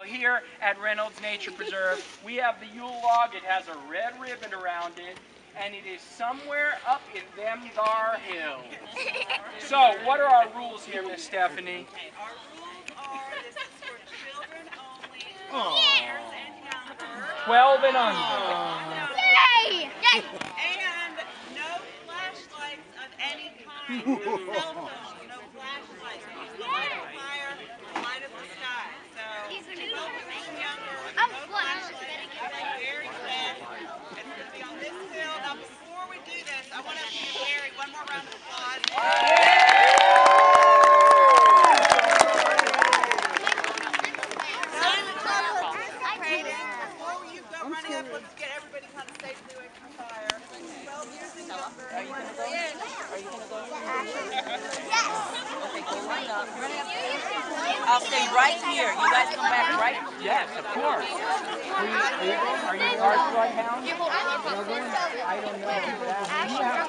Here at Reynolds Nature Preserve, we have the Yule log. It has a red ribbon around it, and it is somewhere up in them thar hills. So, what are our rules here, Miss Stephanie? Okay, our rules are this is for children only, years and younger. 12 and under. Yay! And no flashlights of any kind. No cell phones, no flashlights. Use the light of fire, the light of the sky. So, children and younger, no flashlights. Very fast. It's going to be on this field. Now, before we do this, I want to give Gary one more round of applause. Running up, let's get everybody kind of safely away from the fire. 12 years and younger. Are you going to go? Yes. Are you going to go? Yes. Okay, go right up. I'll stay right here. You guys come back right here. Yes, of course. Are you ours right now? I don't know.